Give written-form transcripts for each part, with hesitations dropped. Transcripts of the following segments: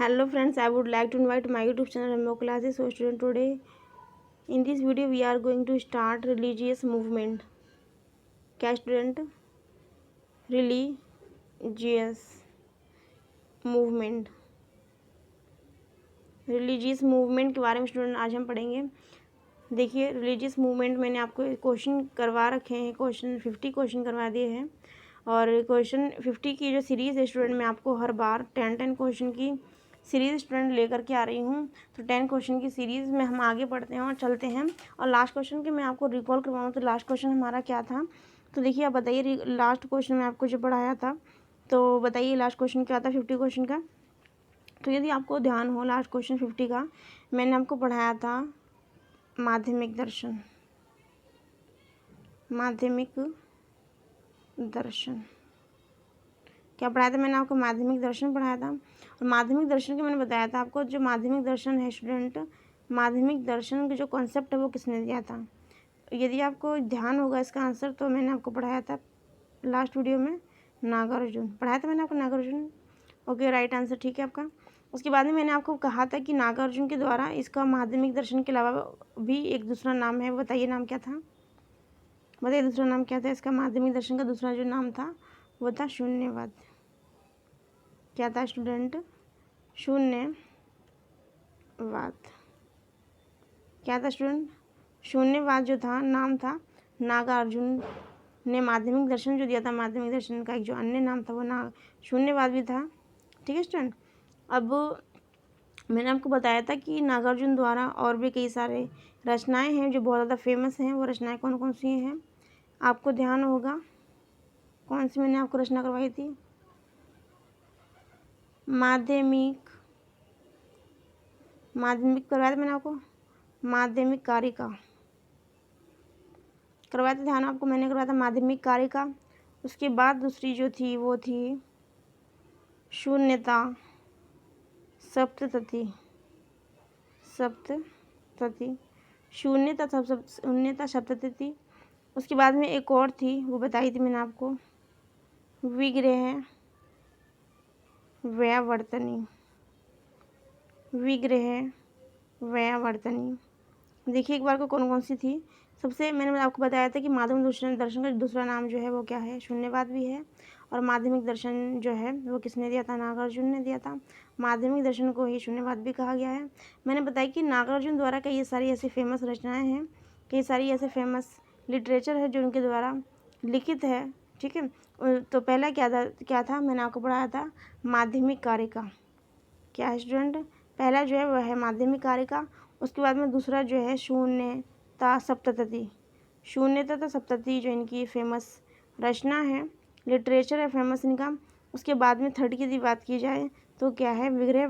Hello friends, I would like to invite my YouTube channel Rambo Classes. So student, today in this video we are going to start religious movement. क्या student? Religious movement, religious movement के बारे में student आज हम पढ़ेंगे। देखिए, religious movement मैंने आपको क्वेश्चन करवा रखे हैं, क्वेश्चन 50 क्वेश्चन करवा दिए हैं। और क्वेश्चन 50 की जो सीरीज़ है स्टूडेंट, मैं आपको हर बार 10 क्वेश्चन की सीरीज़ स्टूडेंट लेकर के आ रही हूँ। तो 10 क्वेश्चन की सीरीज़ में हम आगे बढ़ते हैं और चलते हैं। और लास्ट क्वेश्चन के मैं आपको रिकॉल करवाऊँ तो लास्ट क्वेश्चन हमारा क्या था। तो देखिए, आप बताइए, लास्ट क्वेश्चन में आपको जो पढ़ाया था, तो बताइए लास्ट क्वेश्चन क्या था 50 क्वेश्चन का। तो यदि आपको ध्यान हो, लास्ट क्वेश्चन 50 का मैंने आपको पढ़ाया था माध्यमिक दर्शन। माध्यमिक दर्शन क्या पढ़ाया था मैंने आपको? माध्यमिक दर्शन पढ़ाया था। और माध्यमिक दर्शन के मैंने बताया था आपको, जो माध्यमिक दर्शन है स्टूडेंट, माध्यमिक दर्शन का जो कॉन्सेप्ट है वो किसने दिया था। यदि आपको ध्यान होगा इसका आंसर, तो मैंने आपको पढ़ाया था लास्ट वीडियो में नागार्जुन। पढ़ाया था मैंने आपको नागार्जुन। ओके, राइट आंसर, ठीक है आपका। उसके बाद में मैंने आपको कहा था कि नागार्जुन के द्वारा इसका माध्यमिक दर्शन के अलावा भी एक दूसरा नाम है। बताइए नाम क्या था? बताइए दूसरा नाम क्या था इसका? माध्यमिक दर्शन का दूसरा जो नाम था वो था शून्यवाद। क्या था स्टूडेंट? शून्यवाद। क्या था स्टूडेंट? शून्यवाद जो था नाम था, नागार्जुन ने माध्यमिक दर्शन जो दिया था, माध्यमिक दर्शन का एक जो अन्य नाम था वो शून्यवाद भी था। ठीक है स्टूडेंट। अब मैंने आपको बताया था कि नागार्जुन द्वारा और भी कई सारे रचनाएं हैं जो बहुत ज़्यादा फेमस हैं। वो रचनाएं कौन कौन सी हैं आपको ध्यान होगा? कौन सी मैंने आपको रचना करवाई थी? माध्यमिक करवाया था मैंने आपको, माध्यमिक कारिका करवाया था। ध्यान आपको, मैंने करवाया था माध्यमिक कारिका। उसके बाद दूसरी जो थी वो थी शून्यता सप्ततति। शून्यता सप्ततति। उसके बाद में एक और थी, वो बताई थी मैंने आपको, विग्रह व्यावर्तनी। देखिए एक बार को कौन कौन सी थी। सबसे मैंने आपको बताया था कि माध्यमिक दर्शन का दूसरा नाम जो है वो क्या है? शून्यवाद भी है। और माध्यमिक दर्शन जो है वो किसने दिया था? नागार्जुन ने दिया था। माध्यमिक दर्शन को ही शून्यवाद भी कहा गया है। मैंने बताया कि नागार्जुन द्वारा कई सारी ऐसी फेमस रचनाएं हैं, कई सारी ऐसे फेमस लिटरेचर है जो उनके द्वारा लिखित है। ठीक है। तो पहला क्या था मैंने आपको पढ़ाया था माध्यमिक कारिका। क्या है स्टूडेंट? पहला जो है वह है माध्यमिक कारिका। उसके बाद में दूसरा जो है शून्यता सप्ततति। शून्यता सप्ततति जो इनकी फेमस रचना है, लिटरेचर है फेमस इनका। उसके बाद में थर्ड की यदि बात की जाए तो क्या है? विग्रह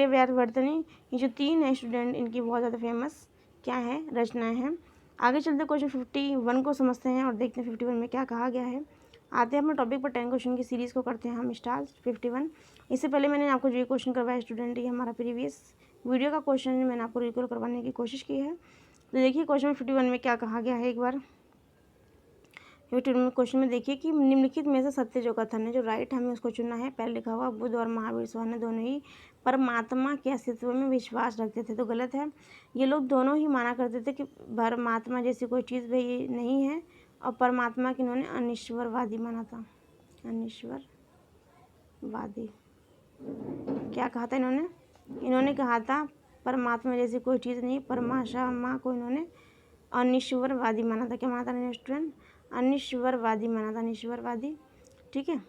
व्यावर्तनी। ये जो तीन है स्टूडेंट, इनकी बहुत ज़्यादा फेमस क्या है? रचनाएं हैं। आगे चलते क्वेश्चन 51 को समझते हैं और देखते हैं 51 में क्या कहा गया है। आते हैं अपने टॉपिक पर। 10 क्वेश्चन की सीरीज़ को करते हैं हम स्टार्ट 51। इससे पहले मैंने आपको जो क्वेश्चन करवाया स्टूडेंट, ये हमारा प्रीवियस वीडियो का क्वेश्चन है, मैंने आपको रिकॉल करवाने की कोशिश की है। तो देखिए क्वेश्चन 51 में क्या कहा गया है। एक बार 51 में क्वेश्चन में देखिए कि निम्नलिखित में से सत्य जो कथन है, जो राइट हमें उसको चुनना है। पहले लिखा हुआ बुद्ध और महावीर स्वामी दोनों ही परमात्मा के अस्तित्व में विश्वास रखते थे। तो गलत है। ये लोग दोनों ही माना करते थे कि परमात्मा जैसी कोई चीज़ भी नहीं है। और परमात्मा के इन्होंने अनिश्वरवादी माना था। अनिश्वरवादी क्या कहा था इन्होंने कहा था परमात्मा जैसी कोई चीज़ नहीं, परमात्मा को इन्होंने अनिश्वरवादी माना था। क्या माना था स्टूडेंट? अनिश्वरवादी माना था। अनिश्वरवादी, ठीक है,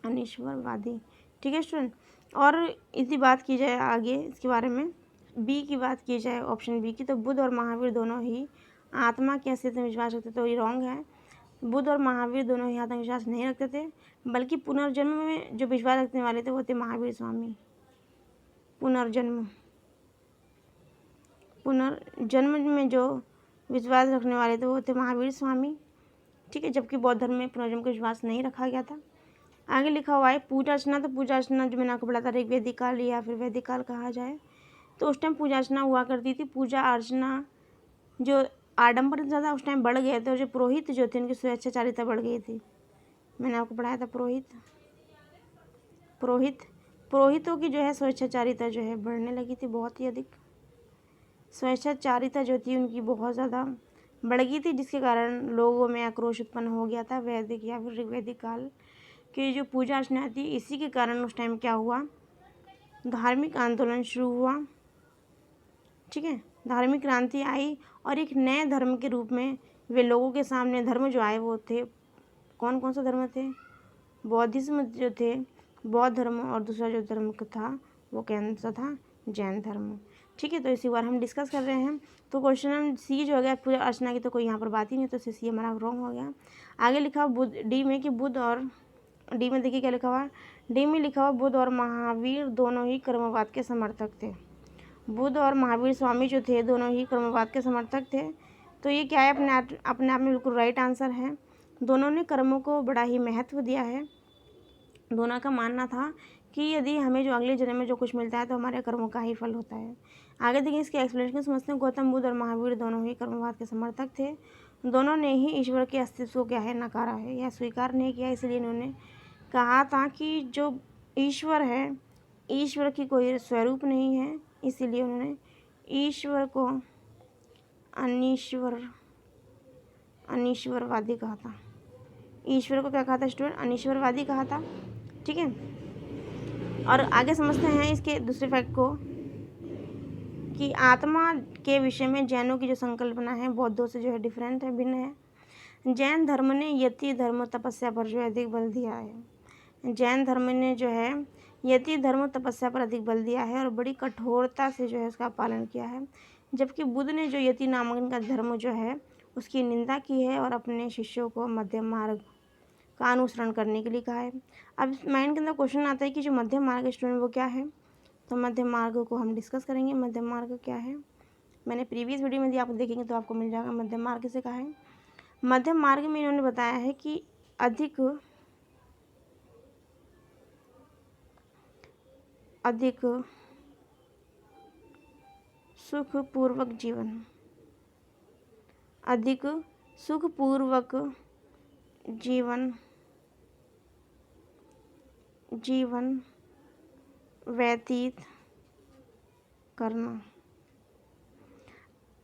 अनिश्वरवादी, ठीक है स्टूडेंट। और इसी बात की जाए आगे इसके बारे में, बी की बात की जाए, ऑप्शन बी की, तो बुद्ध और महावीर दोनों ही आत्मा के अस्तित्व में विश्वास रखते। तो ये रॉन्ग है। बुद्ध और महावीर दोनों ही आत्मविश्वास नहीं रखते थे, बल्कि पुनर्जन्म में जो विश्वास रखने वाले थे वो थे महावीर स्वामी। पुनर्जन्म में जो विश्वास रखने वाले थे वो थे महावीर स्वामी। ठीक है। जबकि बौद्ध धर्म में पुनर्जन्म का विश्वास नहीं रखा गया था। आगे लिखा हुआ है पूजा अर्चना। तो पूजा अर्चना जो मैंने आपको बताया था ऋग्वेदिक काल या फिर वैदिक काल कहा जाए, तो उस टाइम पूजा अर्चना हुआ करती थी। पूजा अर्चना जो आडम्बर ज़्यादा उस टाइम बढ़ गए थे, और जो पुरोहित जो थे उनकी स्वेच्छाचारिता बढ़ गई थी। मैंने आपको पढ़ाया था पुरोहित। पुरोहितों की जो है स्वेच्छाचारिता जो है बढ़ने लगी थी, बहुत ही अधिक स्वेच्छाचारिता जो थी उनकी बहुत ज़्यादा बढ़ गई थी, जिसके कारण लोगों में आक्रोश उत्पन्न हो गया था। वैदिक या फिर ऋग्वैदिक काल की जो पूजा अर्चना थी, इसी के कारण उस टाइम क्या हुआ, धार्मिक आंदोलन शुरू हुआ। ठीक है, धार्मिक क्रांति आई और एक नए धर्म के रूप में वे लोगों के सामने धर्म जो आए वो थे, कौन कौन सा धर्म थे, बौद्धिज्म जो थे, बौद्ध धर्म, और दूसरा जो धर्म था वो कौन सा था, जैन धर्म। ठीक है, तो इसी बार हम डिस्कस कर रहे हैं। तो क्वेश्चन सी जो हो गया पूजा अर्चना की तो कोई यहाँ पर बात ही नहीं, तो सी हमारा रॉन्ग हो गया। आगे लिखा हुआ बुद्ध, डी में कि बुद्ध और, डी में देखिए क्या लिखा हुआ, डी में लिखा हुआ बुद्ध और महावीर दोनों ही कर्मवाद के समर्थक थे। बुद्ध और महावीर स्वामी जो थे दोनों ही कर्मवाद के समर्थक थे। तो ये क्या है, अपने आप में बिल्कुल राइट आंसर है। दोनों ने कर्मों को बड़ा ही महत्व दिया है। दोनों का मानना था कि यदि हमें जो अगले जन्म में जो कुछ मिलता है तो हमारे कर्मों का ही फल होता है। आगे देखिए इसके एक्सप्लेनेशन समझते हैं। गौतम बुद्ध और महावीर दोनों ही कर्मवाद के समर्थक थे। दोनों ने ही ईश्वर के अस्तित्व को क्या है, नकारा है या स्वीकार नहीं किया। इसलिए इन्होंने कहा था कि जो ईश्वर है, ईश्वर की कोई स्वरूप नहीं है, इसीलिए उन्होंने ईश्वर को अनीश्वरवादी कहा था। ईश्वर को क्या कहा था स्टूडेंट, अनीश्वरवादी कहा था। ठीक है, और आगे समझते हैं इसके दूसरे फैक्ट को कि आत्मा के विषय में जैनों की जो संकल्पना है बौद्धों से जो है डिफरेंट है, भिन्न है। जैन धर्म ने यति धर्म तपस्या पर जो है अधिक बल दिया है। जैन धर्म ने जो है यति धर्म तपस्या पर अधिक बल दिया है और बड़ी कठोरता से जो है उसका पालन किया है। जबकि बुद्ध ने जो यति नामक का धर्म जो है उसकी निंदा की है और अपने शिष्यों को मध्यम मार्ग का अनुसरण करने के लिए कहा है। अब माइंड के अंदर क्वेश्चन आता है कि जो मध्यम मार्ग स्टूडेंट वो क्या है, तो मध्यम मार्ग को हम डिस्कस करेंगे। मध्यम मार्ग क्या है, मैंने प्रीवियस वीडियो में दिया, आप देखेंगे तो आपको मिल जाएगा। मध्यम मार्ग किसे कहा है, मध्यम मार्ग में इन्होंने बताया है कि अधिक सुखपूर्वक जीवन व्यतीत करना,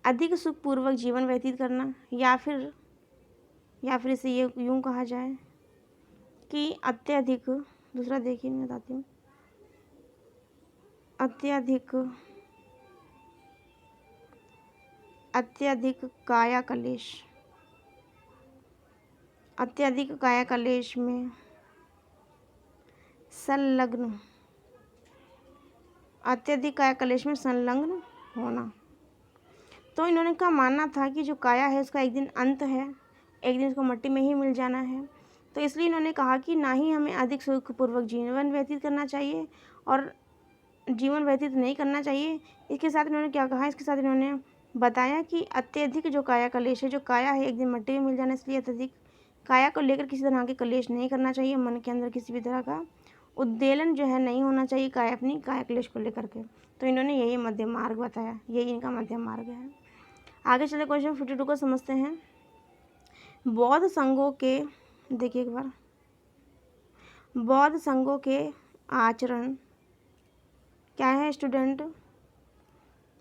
अधिक सुखपूर्वक जीवन व्यतीत करना, या फिर इसे ये यूँ कहा जाए कि अत्यधिक, दूसरा देखिए मैं बताती हूँ, अत्यधिक काया कलेश में संलग्न होना। तो इन्होंने का मानना था कि जो काया है उसका एक दिन अंत है, एक दिन उसको मिट्टी में ही मिल जाना है। तो इसलिए इन्होंने कहा कि ना ही हमें अधिक सुखपूर्वक जीवन व्यतीत करना चाहिए और जीवन व्यतीत नहीं करना चाहिए। इसके साथ इन्होंने क्या कहा, इसके साथ इन्होंने बताया कि अत्यधिक जो काया कलेश है, जो काया है एक दिन मिट्टी में मिल जाना, इसलिए अत्यधिक काया को लेकर किसी तरह के कलेश नहीं करना चाहिए। मन के अंदर किसी भी तरह का उद्वेलन जो है नहीं होना चाहिए अपनी काया क्लेश को लेकर के। तो इन्होंने यही मध्यम मार्ग बताया, यही इनका मध्यम मार्ग है। आगे चले क्वेश्चन 52 को समझते हैं। बौद्ध संघों के, देखिए एक बार, बौद्ध संघों के आचरण क्या है स्टूडेंट,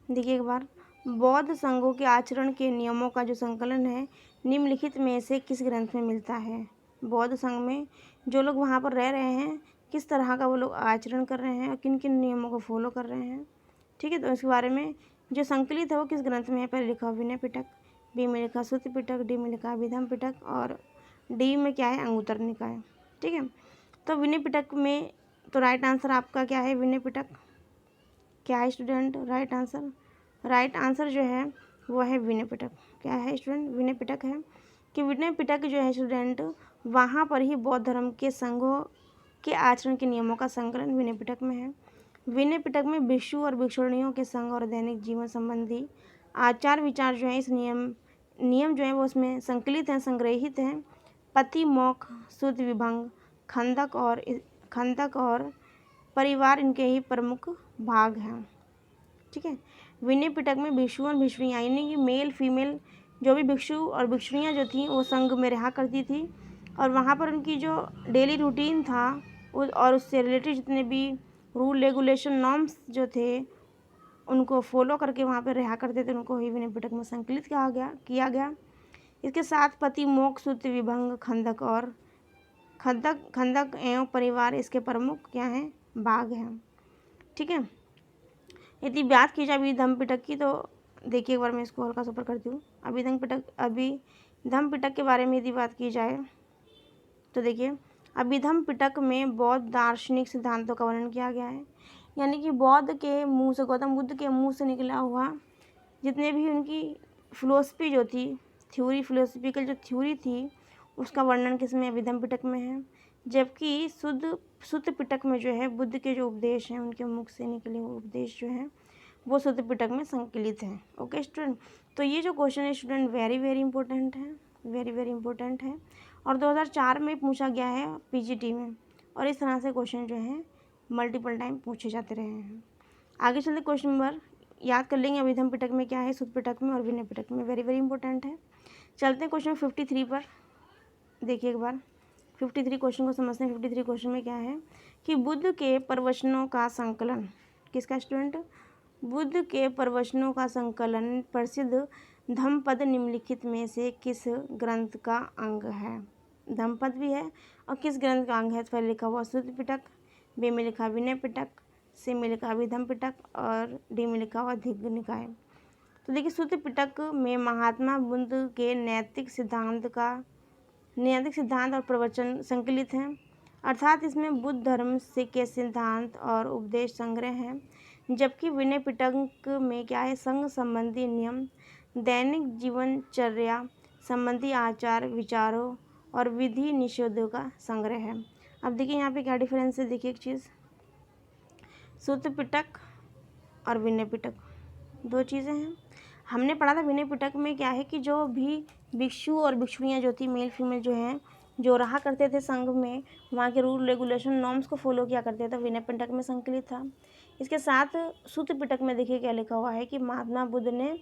देखिए एक बार, बौद्ध संघों के आचरण के नियमों का जो संकलन है निम्नलिखित में से किस ग्रंथ में मिलता है। बौद्ध संघ में जो लोग वहाँ पर रह रहे हैं किस तरह का वो लोग आचरण कर रहे हैं और किन किन नियमों को फॉलो कर रहे हैं। ठीक है, तो इसके बारे में जो संकलित है वो किस ग्रंथ में है, पहले लिखा विनय पिटक, बी में लिखा सूत्र पिटक, डी में लिखा अभिधम पिटक और डी में क्या है, अंगुत्तर निकाय। ठीक है, तो विनय पिटक में तो राइट आंसर आपका क्या है, विनय पिटक क्या है स्टूडेंट, राइट आंसर जो है वो है विनय पिटक। क्या है स्टूडेंट, विनय पिटक है कि विनय पिटक जो है स्टूडेंट वहाँ पर ही बौद्ध धर्म के संघों के आचरण के नियमों का संकलन विनय पिटक में है। विनय पिटक में भिक्षु और भिक्षुणियों के संघ और दैनिक जीवन संबंधी आचार विचार जो है इस नियम जो है वो उसमें संकलित हैं, संग्रहित हैं। पति मोक्ष, शुद्ध विभंग, खंदक और परिवार इनके ही प्रमुख भाग हैं। ठीक है, विनय पिटक में भिक्षु और भिक्षुणियाँ यानी कि मेल फीमेल जो भी भिक्षु और भिक्षुणियाँ जो थी वो संघ में रहा करती थी और वहाँ पर उनकी जो डेली रूटीन था और उससे रिलेटेड जितने भी रूल रेगुलेशन नॉर्म्स जो थे उनको फॉलो करके वहाँ पर रहा करते थे, उनको ही विनय पिटक में संकलित किया गया। इसके साथ पति मोक्ष सूत्र विभंग खंदक और खंदक एवं परिवार इसके प्रमुख क्या हैं, भाग हैं। ठीक है, यदि बात की जाए अभिधम पिटक की तो देखिए एक बार मैं इसको हल्का सा ऊपर करती हूँ। अभिधम पिटक के बारे में यदि बात की जाए तो देखिए अभिधम पिटक में बौद्ध दार्शनिक सिद्धांतों का वर्णन किया गया है, यानी कि बौद्ध के मुंह से, गौतम बुद्ध के मुंह से निकला हुआ जितने भी उनकी फिलोसफी जो थी, फिलोसफिकल जो थ्योरी थी, उसका वर्णन किसमें, अभिधम पिटक में है। जबकि सुत्त पिटक में जो है बुद्ध के जो उपदेश हैं, उनके मुख से निकले हुए उपदेश जो हैं वो सुत्त पिटक में संकलित हैं। ओके स्टूडेंट, तो ये जो क्वेश्चन है स्टूडेंट वेरी वेरी इंपॉर्टेंट है, वेरी वेरी इंपॉर्टेंट है और 2004 में पूछा गया है पीजीटी में, और इस तरह से क्वेश्चन जो है मल्टीपल टाइम पूछे जाते रहे हैं। आगे चलते क्वेश्चन नंबर याद कर लेंगे, अभिधम पिटक में क्या है, सुत्त पिटक में और विनय पिटक में, वेरी वेरी इंपॉर्टेंट है। चलते हैं क्वेश्चन 53 पर। देखिए एक बार 53 क्वेश्चन को समझते हैं। 53 क्वेश्चन में क्या है कि बुद्ध के प्रवचनों का संकलन, किसका स्टूडेंट, बुद्ध के प्रवचनों का संकलन प्रसिद्ध धम्मपद निम्नलिखित में से किस ग्रंथ का अंग है। धम्मपद भी है और किस ग्रंथ का अंग है, पहले लिखा हुआ सुत्त पिटक, बी में लिखा विनय पिटक, सी में लिखा अभिधम पिटक और डी में लिखा हुआ दिग्ग निकाय। तो देखिए सुत्त पिटक में महात्मा बुद्ध के नैतिक सिद्धांत और प्रवचन संकलित हैं, अर्थात इसमें बुद्ध धर्म से के सिद्धांत और उपदेश संग्रह हैं। जबकि विनय पिटक में क्या है, संघ संबंधी नियम, दैनिक जीवनचर्या संबंधी आचार विचारों और विधि निषेधों का संग्रह है। अब देखिए यहाँ पे क्या डिफरेंस है, देखिए एक चीज़, सुत्त पिटक और विनय पिटक दो चीज़ें हैं। हमने पढ़ा था विनय पिटक में क्या है कि जो भी भिक्षु और भिक्षुणियाँ जो थी, मेल फीमेल जो हैं, जो रहा करते थे संघ में, वहाँ के रूल रेगुलेशन नॉर्म्स को फॉलो किया करते थे, विनय पिटक में संकलित था। इसके साथ सुत्त पिटक में देखिए क्या लिखा हुआ है कि महात्मा बुद्ध ने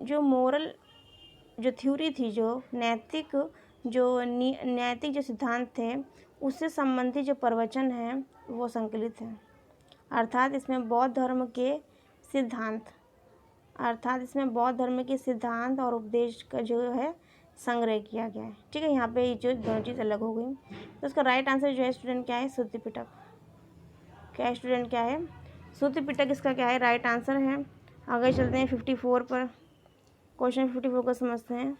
जो मोरल जो थ्योरी थी, जो नैतिक जो सिद्धांत थे, उससे संबंधित जो प्रवचन हैं वो संकलित हैं, अर्थात इसमें बौद्ध धर्म के सिद्धांत और उपदेश का जो है संग्रह किया गया है। ठीक है, यहाँ पे जो दोनों चीज़ अलग हो गई, तो उसका राइट आंसर जो है स्टूडेंट क्या है, सुत्त पिटक। क्या है स्टूडेंट, क्या है, सुत्त पिटक इसका क्या है, राइट आंसर है। आगे चलते हैं 54 पर, क्वेश्चन 54 को समझते हैं।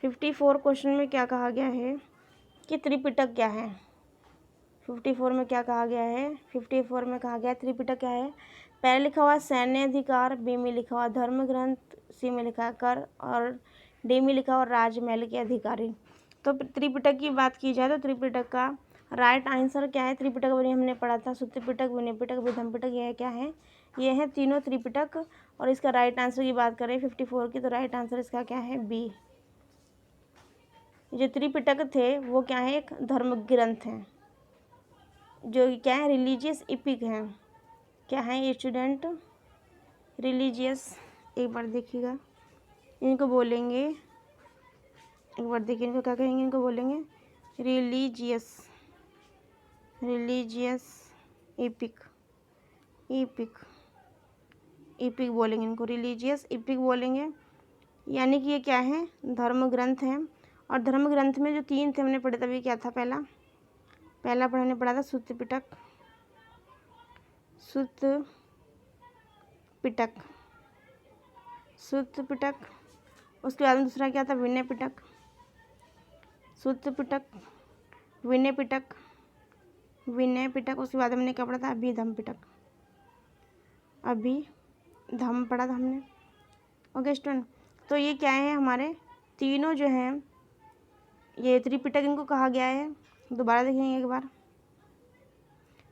54 क्वेश्चन में क्या कहा गया है कि त्रिपिटक क्या है। 54 में क्या कहा गया है, 54 में कहा गया त्रिपिटक क्या है। पहले लिखा हुआ सैन्य अधिकार, बी में लिखा हुआ धर्म ग्रंथ, सी में लिखा कर और डी में लिखा हुआ राजमहल के अधिकारी। तो त्रिपिटक की बात की जाए तो त्रिपिटक का राइट आंसर क्या है, त्रिपिटक हमने पढ़ा था, सुत्त पिटक, विनय पिटक, अभिधम पिटक, यह क्या है, ये है तीनों त्रिपिटक। और इसका राइट आंसर की बात करें 54 की, तो राइट आंसर इसका क्या है, बी। जो त्रिपिटक थे वो क्या है, एक धर्म ग्रंथ हैं, जो क्या है, रिलीजियस इपिक हैं। क्या है ये स्टूडेंट, रिलीजियस, एक बार देखिएगा इनको बोलेंगे, एक बार देखिए इनको क्या कहेंगे, इनको बोलेंगे रिलीजियस इपिक बोलेंगे, इनको रिलीजियस इपिक बोलेंगे। यानी कि ये क्या है, धर्म ग्रंथ हैं। और धर्म ग्रंथ में जो तीन थे हमने पढ़े, तभी क्या था, पहला हमने पढ़ा था सुत्त पिटक, उसके बाद में दूसरा क्या था, विनय पिटक, सुत्त पिटक, विनय पिटक, उसके बाद हमने क्या पढ़ा था, अभिधम पढ़ा था हमने। ओके स्टूडेंट, तो ये क्या है, हमारे तीनों जो हैं ये त्रिपिटक इनको कहा गया है। दोबारा देखेंगे एक बार,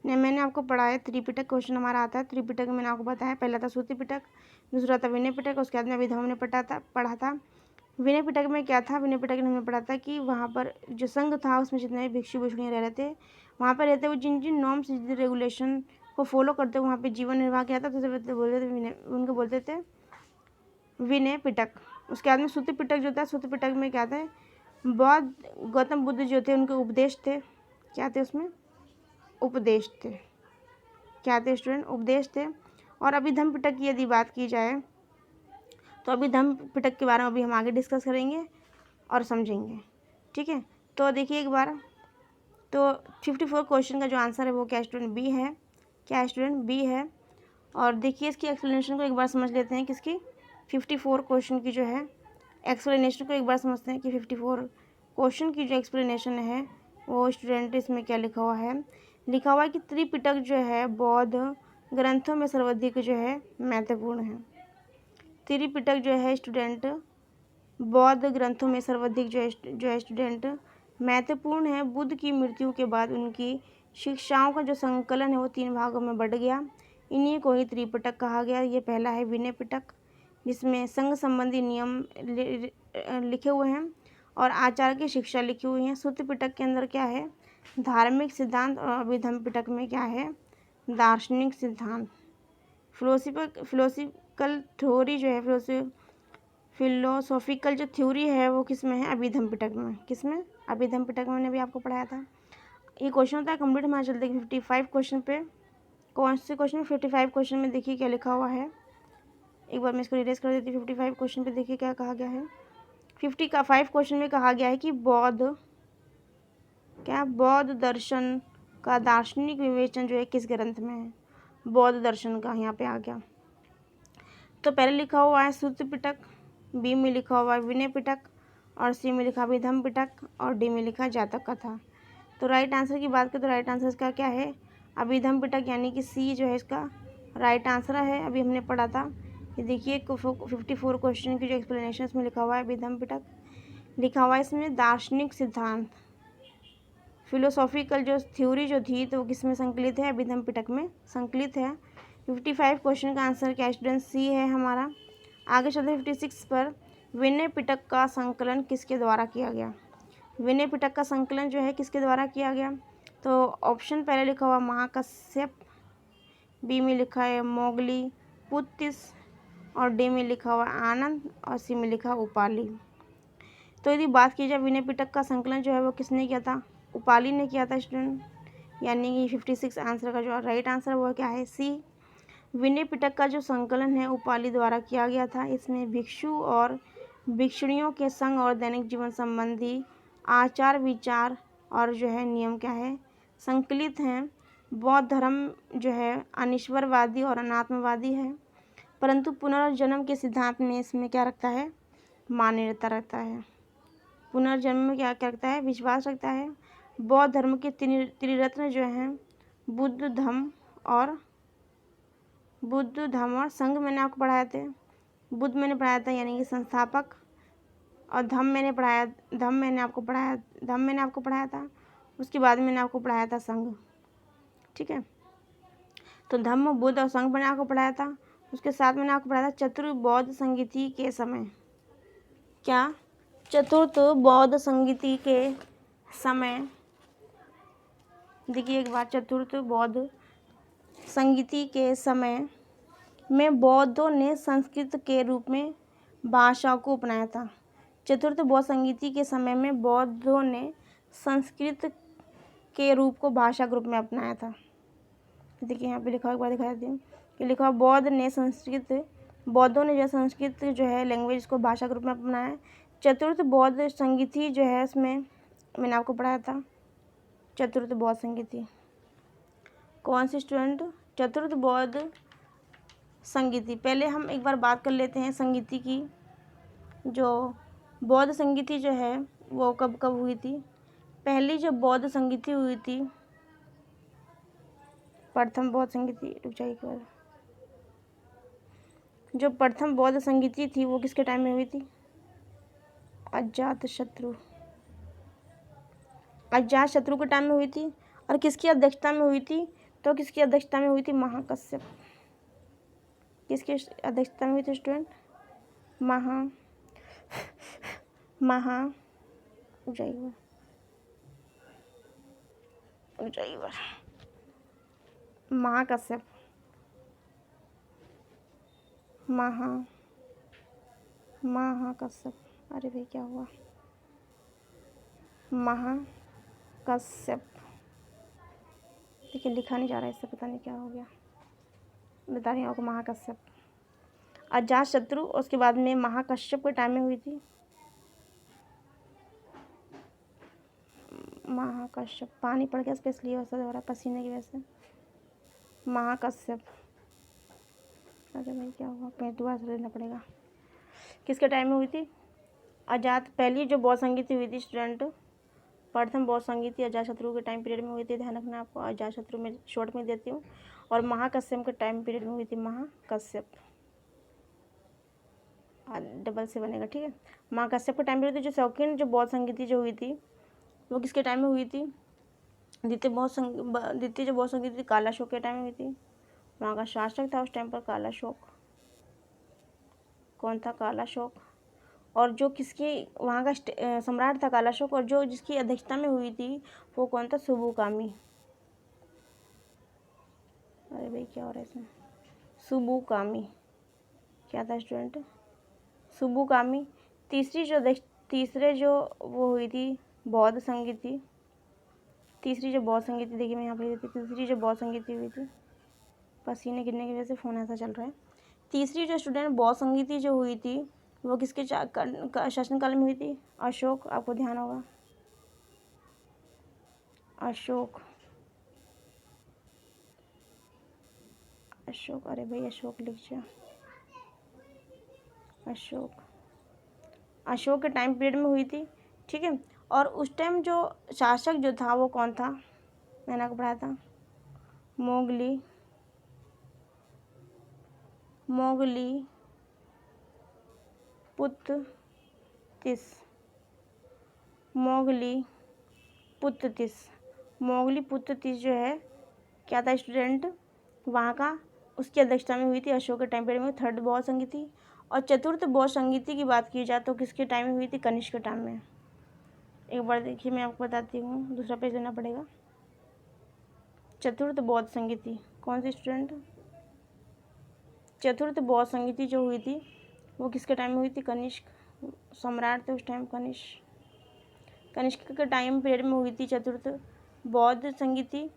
नहीं मैंने आपको पढ़ा है त्रिपिटक, क्वेश्चन हमारा आता है त्रिपिटक में, मैंने आपको बताया पहला था सुत्त पिटक, दूसरा था विनय पिटक, उसके बाद में अभिधम हमने पढ़ा था। विनय पिटक में क्या था, विनय पिटक में हमने पढ़ा था कि वहाँ पर जो संघ था उसमें जितने भी भिक्षु भिक्षुणियाँ रह रहे थे, वहाँ पर रहते हुए जिन जिन नॉर्म्स रेगुलेशन को फॉलो करते हुए वहाँ पर जीवन निर्वाह किया था, तो उनको बोलते थे विनय पिटक। उसके बाद में सुत्त पिटक जो था, सुत्त पिटक में क्या था, बौद्ध गौतम बुद्ध जो थे उनके उपदेश थे, क्या थे उसमें? उपदेश थे। क्या थे स्टूडेंट? उपदेश थे। और अभिधम पिटक की यदि बात की जाए तो अभिधम पिटक के बारे में अभी हम आगे डिस्कस करेंगे और समझेंगे। ठीक है, तो देखिए एक बार, तो 54 क्वेश्चन का जो आंसर है वो क्या स्टूडेंट? बी है। क्या स्टूडेंट? बी है। और देखिए इसकी एक्सप्लेनेशन को एक बार समझ लेते हैं, किसकी? 54 क्वेश्चन की जो है एक्सप्लेनेशन को एक बार समझते हैं कि 54 क्वेश्चन की जो एक्सप्लेनेशन है वो स्टूडेंट इसमें क्या लिखा हुआ है? लिखा हुआ है कि त्रिपिटक जो है बौद्ध ग्रंथों में सर्वाधिक जो है महत्वपूर्ण है। त्रिपिटक जो है स्टूडेंट बौद्ध ग्रंथों में सर्वाधिक जो है स्टूडेंट महत्वपूर्ण है। बुद्ध की मृत्यु के बाद उनकी शिक्षाओं का जो संकलन है वो 3 भागों में बढ़ गया। इन्हीं को ही त्रिपिटक कहा गया। ये पहला है विनय पिटक, जिसमें संघ संबंधी नियम लिखे हुए हैं और आचार की शिक्षा लिखी हुई है। सूत्र पिटक के अंदर क्या है? धार्मिक सिद्धांत। और अभिधम पिटक में क्या है? दार्शनिक सिद्धांत। फिलोसफिकल थ्योरी जो है, फिलोसॉफिकल जो थ्योरी है वो किस में है? अभिधम पिटक में। किस में? अभिधम पिटक में। मैंने भी आपको पढ़ाया था। ये क्वेश्चन होता है कंप्लीट। हमारा चलते 55 क्वेश्चन पे। कौन से क्वेश्चन में? 55 क्वेश्चन में देखिए क्या लिखा हुआ है। एक बार मैं इसको इरेज कर देती हूँ। 55 क्वेश्चन पे देखिए क्या कहा गया है। 55 क्वेश्चन में कहा गया है कि बौद्ध दर्शन का दार्शनिक विवेचन जो है किस ग्रंथ में है? बौद्ध दर्शन का यहाँ पे आ गया। तो पहले लिखा हुआ है सूत्र पिटक, बी में लिखा हुआ है विनय पिटक, और सी में लिखा अभिधम पिटक, और डी में लिखा जातक कथा। तो राइट आंसर की बात करें तो राइट आंसर इसका क्या है? अभिधम पिटक, यानी कि सी जो है इसका राइट आंसर है। अभी हमने पढ़ा था। ये देखिए 54 क्वेश्चन की जो एक्सप्लेनेशन इसमें लिखा हुआ है अभिधम पिटक। लिखा हुआ है इसमें दार्शनिक सिद्धांत, फिलोसॉफिकल जो थ्योरी जो थी तो किस में संकलित है? अभिधम पिटक में संकलित है। 55 क्वेश्चन का आंसर क्या स्टूडेंट? सी है हमारा। आगे चलते 56 पर। विनय पिटक का संकलन किसके द्वारा किया गया? विनय पिटक का संकलन जो है किसके द्वारा किया गया? तो ऑप्शन पहले लिखा हुआ महाकश्यप, बी में लिखा है मोगली पुत्तिस, और डी में लिखा हुआ आनंद, और सी में लिखा उपाली। तो यदि बात की जाए विनय पिटक का संकलन जो है वो किसने किया था? उपाली ने किया था स्टूडेंट। यानी कि 56 आंसर का जो राइट आंसर वो क्या है? सी। विनय पिटक का जो संकलन है उपाली द्वारा किया गया था। इसमें भिक्षु और भिक्षुणियों के संग और दैनिक जीवन संबंधी आचार विचार और जो है नियम क्या है? संकलित हैं। बौद्ध धर्म जो है अनिश्वरवादी और अनात्मवादी है, परंतु पुनर्जन्म के सिद्धांत में इसमें क्या रखता है? मान्यता रखता है। पुनर्जन्म में क्या क्या रखता है? विश्वास रखता है। बौद्ध धर्म के त्रिरत्न जो हैं बुद्ध धम्म और संघ मैंने आपको पढ़ाए थे। बुद्ध मैंने पढ़ाया था यानी कि संस्थापक, और धम्म मैंने आपको पढ़ाया था। उसके बाद मैंने आपको पढ़ाया था संघ। ठीक है, तो धम्म बुद्ध और संघ मैंने आपको पढ़ाया था। उसके साथ मैंने आपको पढ़ाया था चतुर्थ बौद्ध संगीति के समय। क्या? चतुर्थ बौद्ध संगीति के समय। देखिए एक बार, चतुर्थ बौद्ध संगीति के समय में बौद्धों ने संस्कृत के रूप में भाषा को अपनाया था। चतुर्थ बौद्ध संगीति के समय में बौद्धों ने संस्कृत के रूप को भाषा के रूप में अपनाया था। देखिए यहाँ पे लिखा हुआ, एक बार दिखा देती हूँ कि लिखा हुआ बौद्धों ने जो संस्कृत जो है लैंग्वेज को भाषा के रूप में अपनाया। चतुर्थ बौद्ध संगीति जो है उसमें मैंने आपको पढ़ाया था चतुर्थ बौद्ध संगीति। कौन सी स्टूडेंट? चतुर्थ बौद्ध संगीति। पहले हम एक बार बात कर लेते हैं संगीति की। जो बौद्ध संगीति जो है वो कब कब हुई थी? पहली जो बौद्ध संगीति हुई थी, प्रथम बौद्ध संगीति, रुक जाइए एक बार, जो प्रथम बौद्ध संगीति थी वो किसके टाइम में हुई थी? अजातशत्रु के टाइम में हुई थी। और किसकी अध्यक्षता में हुई थी? तो किसकी अध्यक्षता में हुई थी? महाकश्यप। किसकी अध्यक्षता में हुई थी स्टूडेंट? महाकश्यप। अरे भाई क्या हुआ? महाकश्यप देखिए लिखा नहीं जा रहा है, इससे पता नहीं क्या हो गया। बता रही हूँ आपको, महाकश्यप। अजातशत्रु उसके बाद में महाकश्यप के टाइम में हुई थी। महाकश्यप, पानी पड़ गया स्पेशली, वैसा हो रहा है पसीने की वजह से। महाकश्यप, अरे भाई क्या हुआ, पेट दुआ से लेना पड़ेगा। किसके टाइम में हुई थी? पहली जो बौद्ध संगीति हुई थी स्टूडेंट, प्रथम बौद्ध संगीति अजातशत्रु के टाइम पीरियड में हुई थी। ध्यान रखना आपको, अजातशत्रु में शॉर्ट में देती हूँ। और महाकश्यप के टाइम पीरियड में हुई थी। महाकश्यप डबल से बनेगा, ठीक है। महाकश्यप के टाइम पीरियड जो सेकंड जो बौद्ध संगीति जो हुई थी वो किसके टाइम में हुई थी? द्वितीय जो बौद्ध संगीति थी कालाशोक के टाइम में हुई थी। वहाँ का शासक था उस टाइम पर कालाशोक। कौन था? कालाशोक। और जो किसकी वहाँ का सम्राट था कालाशोक, और जो जिसकी अध्यक्षता में हुई थी वो कौन था? सुबुकामी। अरे भाई क्या हो रहा है इसमें? सुबुकामी क्या था स्टूडेंट? सुबुकामी। तीसरे जो वो हुई थी बौद्ध संगीति, तीसरी जो बौद्ध संगीति, देखिए मैं यहाँ पर देती, तीसरी जो बौद्ध संगीति हुई थी, पसीने गिरने की वजह से फ़ोन ऐसा चल रहा है। तीसरी जो स्टूडेंट बौद्ध संगीति जो हुई थी वो किसके शासनकाल में हुई थी? अशोक। आपको ध्यान होगा, अशोक। अशोक, अरे भाई अशोक लिख जा। अशोक के टाइम पीरियड में हुई थी, ठीक है। और उस टाइम जो शासक जो था वो कौन था? मैंने आपको पढ़ाया था, मोगली पुत्तिस। मोगली पुत्तिस जो है क्या था स्टूडेंट? वहाँ का उसकी अध्यक्षता में हुई थी अशोक के टाइम पीरियड में, थर्ड बौद्ध संगीति। और चतुर्थ बौद्ध संगीति की बात की जाए तो किसके टाइम में हुई थी? कनिष्क के टाइम में। एक बार देखिए मैं आपको बताती हूँ, दूसरा पेज लेना पड़ेगा। चतुर्थ बौद्ध संगीति कौन सी स्टूडेंट? चतुर्थ बौद्ध संगीति जो हुई थी वो किसके टाइम में हुई थी? कनिष्क सम्राट थे उस टाइम, कनिष्क के टाइम पीरियड में हुई थी चतुर्थ बौद्ध संगीति।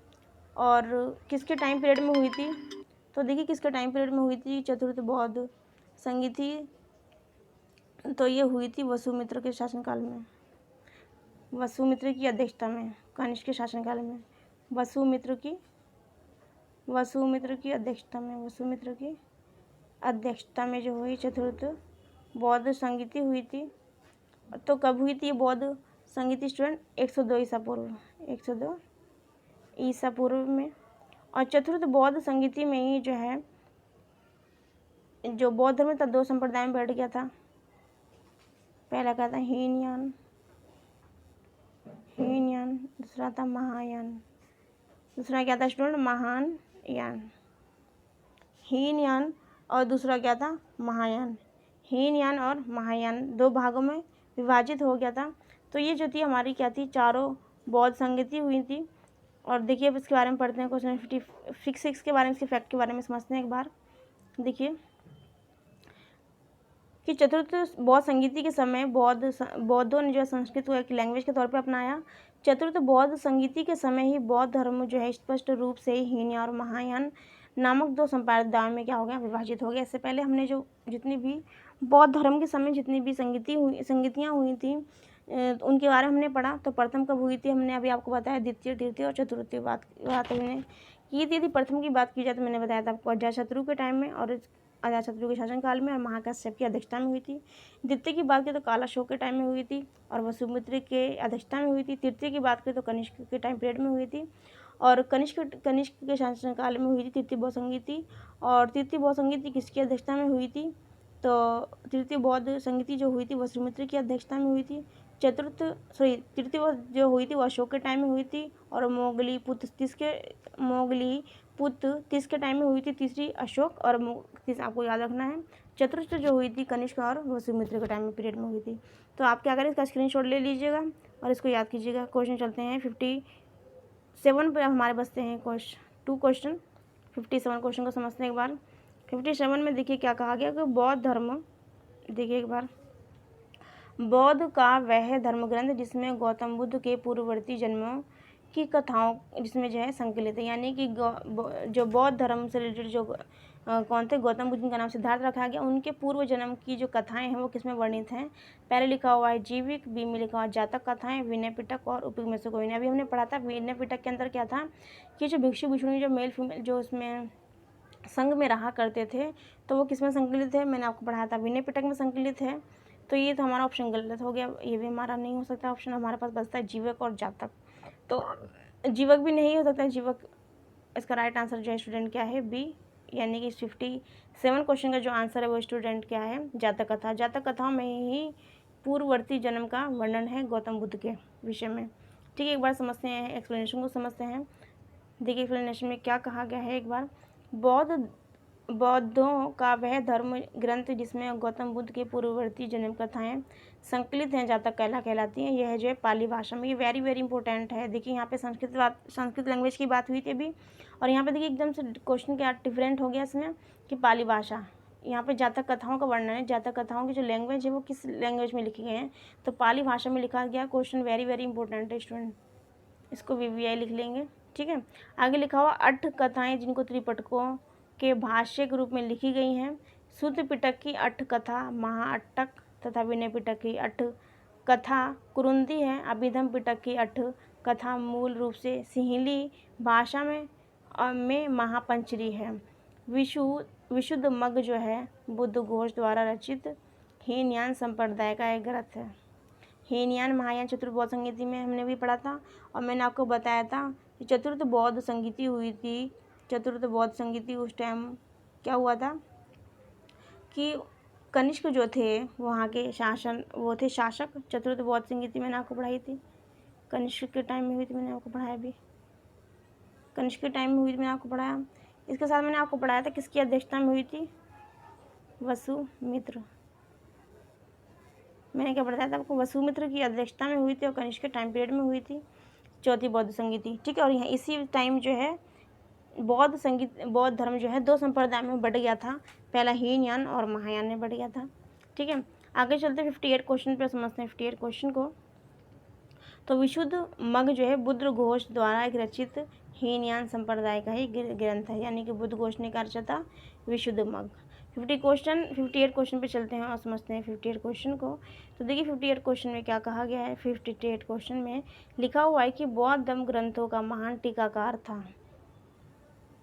और किसके टाइम पीरियड में हुई थी? तो देखिए किसके टाइम पीरियड में हुई थी चतुर्थ बौद्ध संगीति? तो ये हुई थी वसुमित्र के शासनकाल में, वसुमित्र की अध्यक्षता में, कनिष्क के शासनकाल में, वसुमित्र की अध्यक्षता में जो हुई चतुर्थ बौद्ध संगीति हुई थी। तो कब हुई थी ये बौद्ध संगीति स्टूडेंट? 102 ईसा पूर्व, 102 ईसा पूर्व में। और चतुर्थ बौद्ध संगीति में ही जो है जो बौद्ध धर्म था दो संप्रदाय में बैठ गया था। पहला क्या था? हीनयान, दूसरा था महायान। दूसरा क्या था स्टूडेंट? महायान। हीनयान और दूसरा क्या था? महायान। हीनयान और महायान दो भागों में विभाजित हो गया था। तो ये जो थी हमारी क्या थी? चारों बौद्ध संगीति हुई थी। और देखिए अब इसके बारे में पढ़ते हैं, क्वेश्चन 56 के बारे में, इसके फैक्ट के बारे में समझते हैं एक बार। देखिए कि चतुर्थ बौद्ध संगीति के समय बौद्धों ने जो संस्कृत को एक लैंग्वेज के तौर पर अपनाया। चतुर्थ बौद्ध संगीति के समय ही बौद्ध धर्म जो है स्पष्ट रूप से हीनयान और महायान नामक दो संप्रदायों में क्या हो गया? विभाजित हो गया। इससे पहले हमने जो जितनी भी बौद्ध धर्म के समय जितनी भी संगीतियाँ हुई थी उनके बारे में हमने पढ़ा। तो प्रथम कब हुई थी हमने अभी आपको बताया, द्वितीय, तृतीय और चतुर्थी बात हमने की थी। यदि प्रथम की बात की जाए तो मैंने बताया था आपको अजातशत्रु के टाइम में और अजातशत्रु के शासनकाल में, और महाकश्यप की अध्यक्षता में हुई थी। द्वितीय की बात करें तो कालाशोक के टाइम में हुई थी और वसुमित्र के अध्यक्षता में हुई थी। तृतीय की बात करें तो कनिष्क के टाइम पीरियड में हुई थी और कनिष्क के शासनकाल में हुई थी तृतीय बौद्ध संगीति। और तृतीय बौद्ध संगीति किसकी अध्यक्षता में हुई थी? तो तृतीय बौद्ध संगीति जो हुई थी वसुमित्र की अध्यक्षता में हुई थी। तृतीय जो हुई थी वो अशोक के टाइम में हुई थी और मोगली पुत्र तीस के टाइम में हुई थी तीसरी अशोक, और तीस आपको याद रखना है। चतुर्थ जो हुई थी कनिष्क और वसुमित्र के टाइम में पीरियड में हुई थी। तो आप क्या करें, इसका स्क्रीनशॉट ले लीजिएगा और इसको याद कीजिएगा। क्वेश्चन चलते हैं 57 पर हमारे बचते हैं 2 क्वेश्चन। 57 क्वेश्चन को समझते हैं एक बार। 57 में देखिए क्या कहा गया कि बौद्ध धर्म, देखिए एक बार, बौद्ध का वह धर्म ग्रंथ जिसमें गौतम बुद्ध के पूर्ववर्ती जन्मों की कथाओं जिसमें जो है संकलित है, यानी कि जो बौद्ध धर्म से रिलेटेड जो कौन थे, गौतम बुद्ध जिनका नाम सिद्धार्थ रखा गया, उनके पूर्व जन्म की जो कथाएं हैं वो किसमें वर्णित हैं। पहले लिखा हुआ है जीविक, बी में लिखा हुआ जातक कथाएं, विनय पिटक और उपयुक्त में से कोई नहीं। अभी हमने पढ़ा था विनय पिटक के अंदर क्या था कि जो भिक्षु भिक्षुणी जो मेल फीमेल जो उसमें संघ में रहा करते थे तो वो किसमें संकलित है, मैंने आपको पढ़ाया था विनय पिटक में संकलित है। तो ये तो हमारा ऑप्शन गलत हो गया, ये भी हमारा नहीं हो सकता ऑप्शन। हमारे पास बचता है जीवक और जातक, तो जीवक भी नहीं हो सकता। जीवक इसका राइट आंसर जो है स्टूडेंट क्या है, बी, यानी कि 57 क्वेश्चन का जो आंसर है वो स्टूडेंट क्या है, जातक कथा। जातक कथाओं में ही पूर्ववर्ती जन्म का वर्णन है गौतम बुद्ध के विषय में। ठीक है, एक बार समझते हैं, एक्सप्लेनेशन को समझते हैं। देखिए एक्सप्लेनेशन में क्या कहा गया है एक बार। बौद्धों का वह धर्म ग्रंथ जिसमें गौतम बुद्ध के पूर्ववर्ती जन्म कथाएं संकलित हैं जातक कहलाती हैं। यह जो है पाली भाषा में, ये वेरी वेरी इंपॉर्टेंट है। देखिए यहाँ पे संस्कृत लैंग्वेज की बात हुई थी अभी, और यहाँ पे देखिए एकदम से क्वेश्चन क्या डिफरेंट हो गया इसमें कि पाली भाषा। यहाँ पे जातक कथाओं का वर्णन है, जातक कथाओं की जो लैंग्वेज है वो किस लैंग्वेज में लिखी गई है, तो पाली भाषा में लिखा गया। क्वेश्चन वेरी वेरी इंपॉर्टेंट है स्टूडेंट, इसको VVI लिख लेंगे। ठीक है, आगे लिखा हुआ 8 कथाएं जिनको त्रिपिटकों के भाष्य के रूप में लिखी गई हैं। शुद्ध पिटक की 8 कथा महाअट्टक तथा विनय पिटक की 8 कथा कुरुंदी है। अभिधम पिटक की 8 कथा मूल रूप से सिंहली भाषा में महापंचरी है। विशुद्ध मग जो है बुद्ध घोष द्वारा रचित हीनयान संप्रदाय का एक ग्रंथ है। हीनयान महायान चतुर्थ संगीति में हमने भी पढ़ा था, और मैंने आपको बताया था कि चतुर्थ बौद्ध संगीति हुई थी। चतुर्थ बौद्ध संगीति उस टाइम क्या हुआ था कि कनिष्क जो थे वहाँ के वो थे शासक। चतुर्थ बौद्ध संगीति मैंने आपको पढ़ाई थी, कनिष्क के टाइम में हुई थी, मैंने आपको पढ़ाया भी, कनिष्क के टाइम में हुई थी, मैंने आपको पढ़ाया। इसके साथ मैंने आपको पढ़ाया था किसकी अध्यक्षता में हुई थी, वसुमित्र। मैंने क्या बताया था आपको, वसुमित्र की अध्यक्षता में हुई थी और कनिष्क के टाइम पीरियड में हुई थी चौथी बौद्ध संगीति। ठीक है, और यहाँ इसी टाइम जो है बौद्ध धर्म जो है 2 संप्रदाय में बढ़ गया था, पहला हीनयान और महायान में बढ़ गया था। ठीक है, आगे चलते 58 क्वेश्चन पर समझते हैं 58 क्वेश्चन को। तो विशुद्ध मग जो है बुद्ध घोष द्वारा एक रचित हीनयान संप्रदाय का ही ग्रंथ है, यानी कि बुद्ध घोष ने क्या रचा था, विशुद्ध मग। 58 क्वेश्चन पे चलते हैं और समझते हैं 58 क्वेश्चन को। तो देखिए 58 क्वेश्चन में क्या कहा गया है। 58 क्वेश्चन में लिखा हुआ है कि बौद्ध धर्म ग्रंथों का महान टीकाकार था।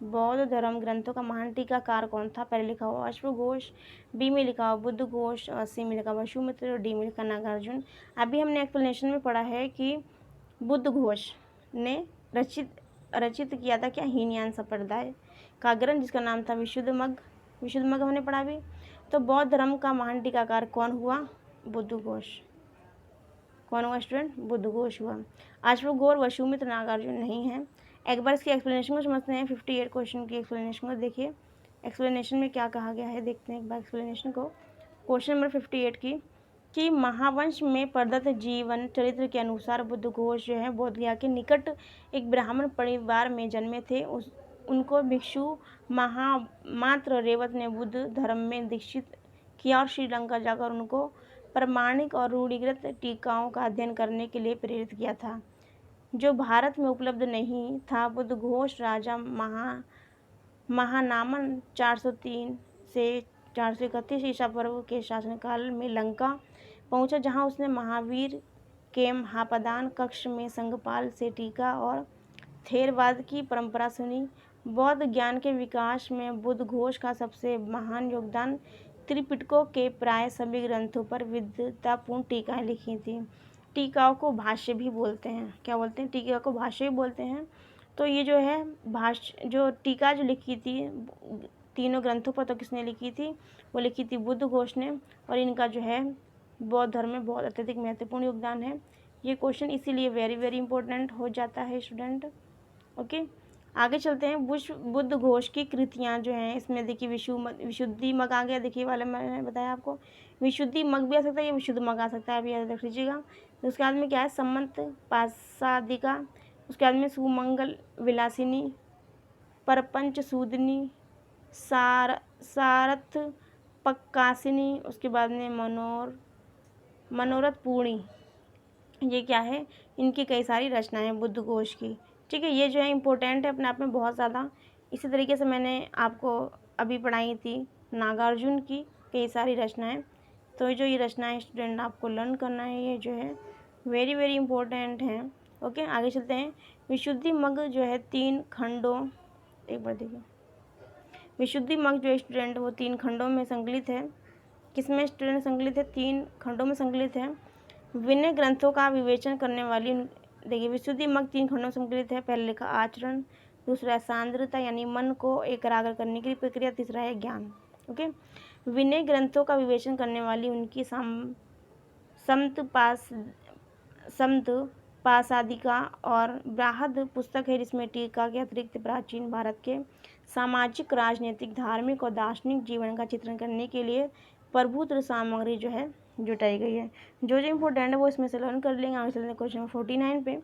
बौद्ध धर्म ग्रंथों का महान टीकाकार कौन था। पहले लिखा हुआ अश्वघोष, बी में लिखा हुआ बुद्ध घोष, और सी में लिखा हुआ वसुमित्र, और डी में लिखा नागार्जुन। अभी हमने एक्सप्लेनेशन में पढ़ा है कि बुद्ध घोष ने रचित किया था क्या, हीनयान संप्रदाय का ग्रंथ जिसका नाम था विशुद्ध मग। विशुद्ध मग हमने पढ़ा भी। तो बौद्ध धर्म का महान टीकाकार कौन हुआ, बुद्ध घोष। कौन हुआ स्टूडेंट, बुद्ध घोष हुआ। अश्वघोष, वसुमित्र, नागार्जुन नहीं है। एक बार इसकी एक्सप्लेनेशन को समझते हैं। 58 क्वेश्चन की एक्सप्लेनेशन को देखिए, एक्सप्लेनेशन में क्या कहा गया है देखते हैं एक बार एक्सप्लेनेशन को। क्वेश्चन नंबर 58 की कि महावंश में प्रदत्त जीवन चरित्र के अनुसार बुद्ध घोष जो है बोध गया के निकट एक ब्राह्मण परिवार में जन्मे थे। उनको भिक्षु महामात्र रेवत ने बुद्ध धर्म में दीक्षित किया और श्रीलंका जाकर उनको प्रमाणिक और रूढ़िगत टीकाओं का अध्ययन करने के लिए प्रेरित किया था, जो भारत में उपलब्ध नहीं था। बुद्ध घोष राजा महानामन 403 से 431 ईसा पूर्व के शासनकाल में लंका पहुंचा, जहां उसने महावीर के महापदान कक्ष में संघपाल से टीका और थेरवाद की परंपरा सुनी। बौद्ध ज्ञान के विकास में बुद्ध घोष का सबसे महान योगदान त्रिपिटकों के प्राय सभी ग्रंथों पर विद्वतापूर्ण टीकाएं लिखी थी। टीकाओं को भाष्य भी बोलते हैं, क्या बोलते हैं, टीका को भाष्य भी बोलते हैं। तो ये जो है भाष्य जो टीका जो लिखी थी तीनों ग्रंथों पर, तो किसने लिखी थी, वो लिखी थी बुद्ध घोष ने, और इनका जो है बौद्ध धर्म में बहुत अत्यधिक महत्वपूर्ण योगदान है। ये क्वेश्चन इसीलिए वेरी वेरी इंपॉर्टेंट हो जाता है स्टूडेंट। ओके, आगे चलते हैं। बुद्ध घोष की कृतियाँ जो हैं इसमें देखिए विशुद्धि मग आ गया, देखिए वाला मैंने बताया आपको, विशुद्धि मग भी आ सकता है या विशुद्ध मग आ सकता है, अभी याद रख लीजिएगा। तो उसके बाद में क्या है, सम्मत पासादिका, उसके बाद में सुमंगल विलासिनी, परपंच सूदनी, सारथ पक्कासिनी, उसके बाद में मनोरथ पूर्णी, ये क्या है, इनकी कई सारी रचनाएं हैं बुद्धघोष की। ठीक है, ये जो है इम्पोर्टेंट है अपने आप में बहुत ज़्यादा। इसी तरीके से मैंने आपको अभी पढ़ाई थी नागार्जुन की कई सारी रचनाएं। तो ये रचनाएं स्टूडेंट आपको लर्न करना है, ये जो है वेरी वेरी इंपॉर्टेंट हैं। ओके, आगे चलते हैं। विशुद्धिमग्ग जो है 3 खंडों, एक बार देखिए, विशुद्धिमग्ग जो स्टूडेंट वो 3 खंडों में संकलित है। किसमें स्टूडेंट संकलित है? 3 खंडों में संकलित है। विनय ग्रंथों का विवेचन करने वाली, देखिए विशुद्धिमग्ग 3 खंडों में संकलित है। पहले लिखा आचरण, दूसरा है सांद्रता यानी मन को एकाग्र करने की प्रक्रिया, तीसरा है ज्ञान। ओके, विनय ग्रंथों का विवेचन करने वाली उनकी समत पासादिका और बृहद पुस्तक है, जिसमें टीका के अतिरिक्त प्राचीन भारत के सामाजिक, राजनीतिक, धार्मिक और दार्शनिक जीवन का चित्रण करने के लिए प्रभुत्र सामग्री जो है जुटाई गई है। जो इम्पोर्टेंट है वो इसमें से लर्न कर लेंगे। आगे चलते हैं क्वेश्चन 49 पे,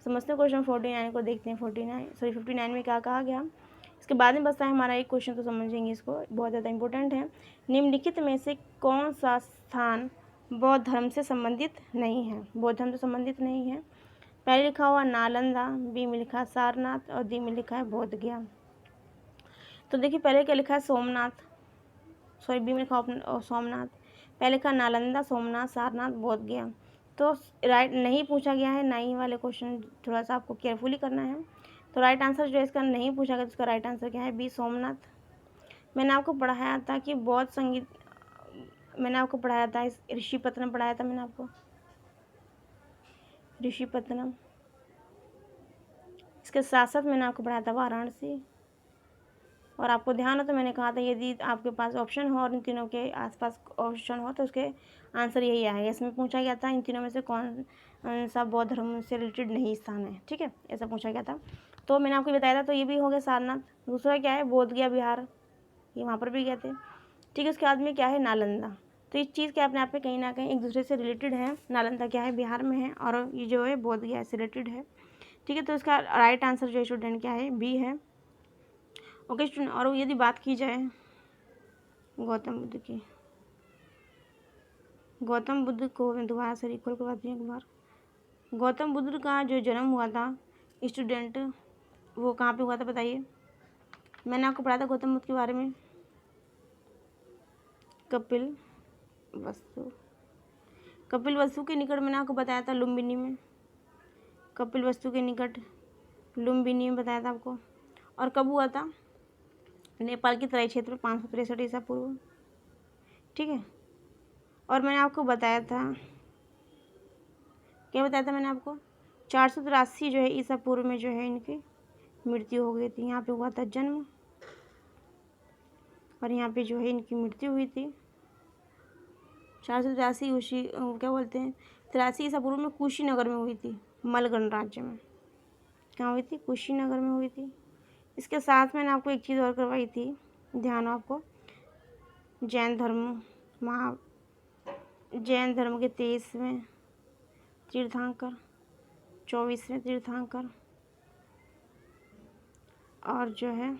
समझते हैं क्वेश्चन 49 को, देखते हैं 59 में क्या कहा गया। इसके बाद में बचता है हमारा एक क्वेश्चन, तो समझेंगे इसको, बहुत ज़्यादा इंपॉर्टेंट है। निम्नलिखित में से कौन सा स्थान बौद्ध धर्म से संबंधित नहीं है? बौद्ध धर्म से संबंधित नहीं है। पहले लिखा हुआ नालंदा, बी में लिखा है सारनाथ और डी में लिखा है बोध गया। तो देखिए पहले क्या लिखा है सोमनाथ, सॉरी बी में लिखा सोमनाथ, पहले लिखा नालंदा, सोमनाथ, सारनाथ, बोध गया। तो राइट नहीं पूछा गया है, नहीं वाले क्वेश्चन थोड़ा सा आपको केयरफुली करना है। तो राइट आंसर जो है इसका नहीं पूछा गया, तो इसका राइट आंसर क्या है? बी सोमनाथ। मैंने आपको पढ़ाया था कि बौद्ध संगीत, मैंने आपको पढ़ाया था ऋषिपत्तनम पढ़ाया था मैंने आपको, ऋषिपत्तनम। इसके साथ साथ मैंने आपको पढ़ाया था वाराणसी। और आपको ध्यान हो तो मैंने कहा था यदि आपके पास ऑप्शन हो और इन तीनों के आसपास ऑप्शन हो तो उसके आंसर यही आएगा। इसमें पूछा गया था इन तीनों में से कौन सा बौद्ध धर्म से रिलेटेड नहीं स्थान है। ठीक है, ऐसा पूछा गया था। तो मैंने आपको बताया था, तो ये भी हो गया सारनाथ। दूसरा क्या है? बोध गया बिहार, ये वहाँ पर भी गए थे। ठीक है, उसके बाद में क्या है? नालंदा। तो इस चीज़ के अपने आप में कहीं ना कहीं एक दूसरे से रिलेटेड है। नालंदा क्या है? बिहार में है, और ये जो है बोध गया से रिलेटेड है। ठीक है, तो इसका राइट आंसर जो स्टूडेंट क्या है? बी है। ओके स्टूडेंट, और यदि बात की जाए गौतम बुद्ध की, गौतम बुद्ध को मैं दोबारा से रिकॉल करवाती हूँ एक बार। गौतम बुद्ध का जो जन्म हुआ था स्टूडेंट, वो कहाँ पे हुआ था बताइए? मैंने आपको पढ़ा था गौतम बुद्ध के बारे में, कपिल वस्तु के निकट मैंने आपको बताया था, लुम्बिनी में। कपिल वस्तु के निकट लुम्बिनी में बताया था आपको। और कब हुआ था? नेपाल की तराई क्षेत्र में 563 ईसा पूर्व। ठीक है, और मैंने आपको बताया था, क्या बताया था मैंने आपको? 483 जो है ईसा पूर्व में जो है इनकी मृत्यु हो गई थी। यहाँ पे हुआ था जन्म और यहाँ पे जो है इनकी मृत्यु हुई थी। 483 उसी क्या बोलते हैं 83 ईसा पूर्व में कुशीनगर में हुई थी, मलगन राज्य में। कहाँ हुई थी? कुशीनगर में हुई थी। इसके साथ मैंने आपको एक चीज़ और करवाई थी, ध्यान हो आपको, जैन धर्म के 23वें तीर्थंकर, 24वें तीर्थंकर और जो है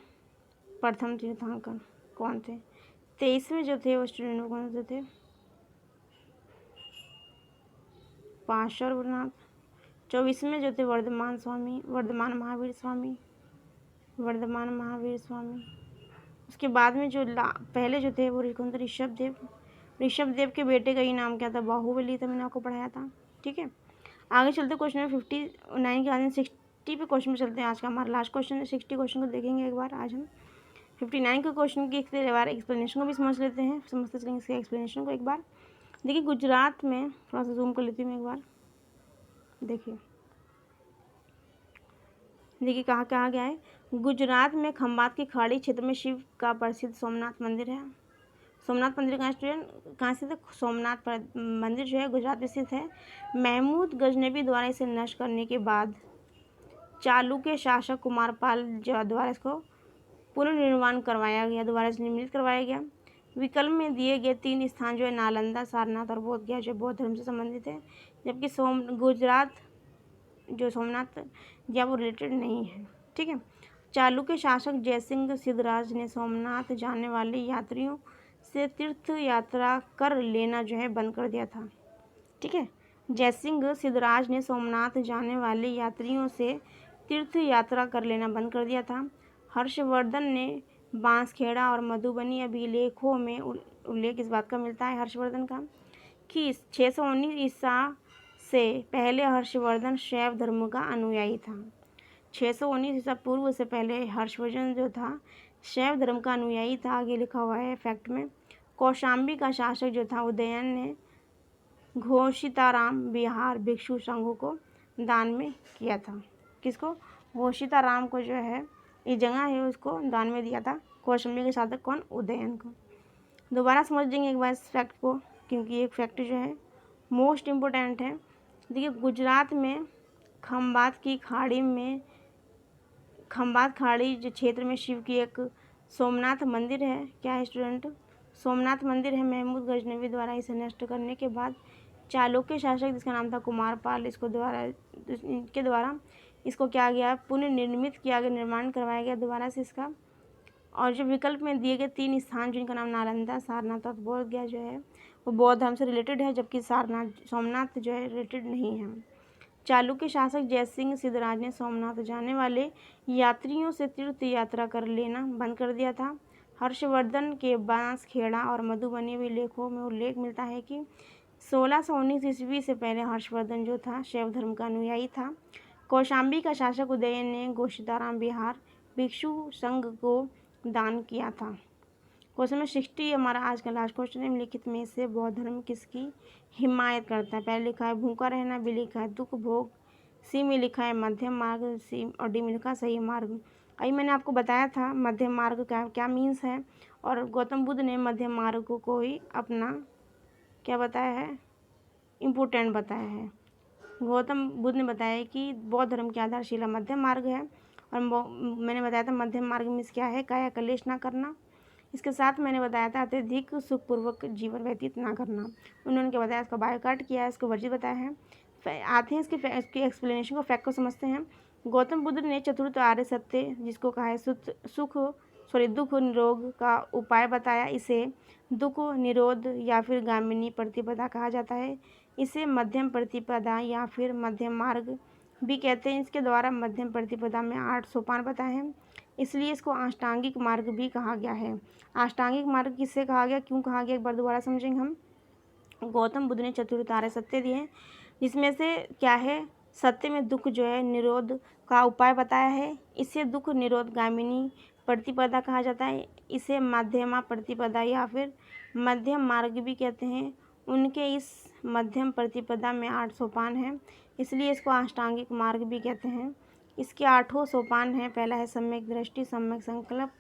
प्रथम तीर्थंकर कौन थे? 23वें जो थे वो स्टूडेंट कौन से थे? पार्श्वनाथ। 24वें जो थे वर्धमान महावीर स्वामी। उसके बाद में जो पहले जो थे वो ऋषभदेव के बेटे का ही नाम क्या था? बाहुबली था, मैंने आपको पढ़ाया था। ठीक है, आगे चलते क्वेश्चन 59 के बाद 60 पे क्वेश्चन में चलते हैं। आज का हमारा लास्ट क्वेश्चन है, 60 क्वेश्चन को देखेंगे एक बार। आज हम 59 के क्वेश्चन की एक बार एक्सप्लेनेशन को भी समझ लेते हैं, समझते चलेंगे इसके एक्सप्लेनेशन को एक बार। देखिए गुजरात में, थोड़ा सा जूम कर लेती हूँ मैं एक बार, देखिए कहाँ कहाँ गया है। गुजरात में खंभात की खाड़ी क्षेत्र में शिव का प्रसिद्ध सोमनाथ मंदिर है। सोमनाथ मंदिर कहाँ स्टूडेंट? कहाँ स्थित है? सोमनाथ मंदिर जो है गुजरात में स्थित है। महमूद गजनबी द्वारा इसे नष्ट करने के बाद चालुक्य शासक कुमारपाल द्वारा इसको पुनर्निर्माण करवाया गया, दोबारा इसे निर्मित करवाया गया। विकल्प में दिए गए 3 स्थान जो है नालंदा, सारनाथ और बोध गया जो बौद्ध धर्म से संबंधित है, जबकि गुजरात जो सोमनाथ या वो रिलेटेड नहीं है। ठीक है, चालुक्य शासक जयसिंह सिद्धराज ने सोमनाथ जाने वाले यात्रियों से तीर्थ यात्रा कर लेना जो है बंद कर दिया था। ठीक है, जयसिंह सिद्धराज ने सोमनाथ जाने वाले यात्रियों से तीर्थ यात्रा कर लेना बंद कर दिया था। हर्षवर्धन ने बांसखेड़ा और मधुबनी अभिलेखों में उल्लेख इस बात का मिलता है हर्षवर्धन का कि 619 ईसा से पहले हर्षवर्धन शैव धर्म का अनुयायी था। 619 ईसा पूर्व से पहले हर्षवर्धन जो था शैव धर्म का अनुयायी था। आगे लिखा हुआ है फैक्ट में। कौशाम्बी का शासक जो था उदयन ने घोषिताराम बिहार भिक्षु संघ को दान में किया था। किसको? घोषिताराम को जो है ये जगह है उसको दान में दिया था। कौशाम्बी के शासक कौन? उदयन को। दोबारा समझ लेंगे एक बार इस फैक्ट को, क्योंकि एक फैक्ट जो है मोस्ट इम्पोर्टेंट है। देखिए गुजरात में खंबात खाड़ी जो क्षेत्र में शिव की एक सोमनाथ मंदिर है। क्या है स्टूडेंट? सोमनाथ मंदिर है। महमूद गजनवी द्वारा इसे नष्ट करने के बाद चालुक्य शासक जिसका नाम था कुमारपाल इनके द्वारा इसको क्या गया पुनर्निर्मित किया गया, निर्माण करवाया गया दोबारा से इसका। और जो विकल्प में दिए गए 3 स्थान जिनका नाम नालंदा, सारनाथ और बोध गया जो है वो बौद्ध धर्म से रिलेटेड है, जबकि सोमनाथ जो है रिलेटेड नहीं है। चालुक्य शासक जयसिंह सिद्धराज ने सोमनाथ जाने वाले यात्रियों से तीर्थ यात्रा कर लेना बंद कर दिया था। हर्षवर्धन के बांसखेड़ा और मधुबनी अभिलेखों में उल्लेख मिलता है कि 1619 ईस्वी से पहले हर्षवर्धन जो था शैव धर्म का अनुयायी था। कौशाम्बी का शासक उदयन ने घोषिताराम बिहार भिक्षु संघ को दान किया था। क्वेश्चन में 60 हमारा आज का लास्ट क्वेश्चन है। निम्नलिखित में से बौद्ध धर्म किसकी हिमायत करता है? पहले लिखा है भूखा रहना, बी लिखा है दुख भोग, सी में लिखा है मध्यम मार्ग, सी और डी में लिखा सही मार्ग। अभी मैंने आपको बताया था मध्यम मार्ग का क्या मीन्स है, और गौतम बुद्ध ने मध्यम मार्ग को ही अपना क्या बताया है? इम्पोर्टेंट बताया है। गौतम बुद्ध ने बताया कि बौद्ध धर्म की आधारशिला मध्यम मार्ग है, और मैंने बताया था मध्यम मार्ग मीन्स क्या है? काया कलेश ना करना। इसके साथ मैंने बताया था अत्यधिक सुखपूर्वक जीवन व्यतीत ना करना। उन्होंने क्या बताया? इसका बायोकाट किया है, इसको वर्जित बताया है। आते हैं इसके एक्सप्लेनेशन को, फैक्ट को समझते हैं। गौतम बुद्ध ने चतुर्थ आर्य सत्य जिसको कहा है दुख निरोध का उपाय बताया। इसे दुख निरोध या फिर गामिनी प्रतिपदा कहा जाता है। इसे मध्यम प्रतिपदा या फिर मध्यम मार्ग भी कहते हैं। इसके द्वारा मध्यम प्रतिपदा में 8 सोपान बताए हैं, इसलिए इसको अष्टांगिक मार्ग भी कहा गया है। अष्टांगिक मार्ग किससे कहा गया, क्यों कहा गया, एक बार दोबारा समझेंगे हम। गौतम बुद्ध ने चतुर्थ आर्य सत्य दिए, जिसमें से क्या है? सत्य में दुख जो है निरोध का उपाय बताया है। इसे दुख निरोध गामिनी प्रतिपदा कहा जाता है। इसे मध्यमा प्रतिपदा या फिर मध्यम मार्ग भी कहते हैं। उनके इस मध्यम प्रतिपदा में 8 सोपान हैं, इसलिए इसको अष्टांगिक मार्ग भी कहते हैं। इसके 8 सोपान हैं। पहला है सम्यक दृष्टि, सम्यक संकल्प,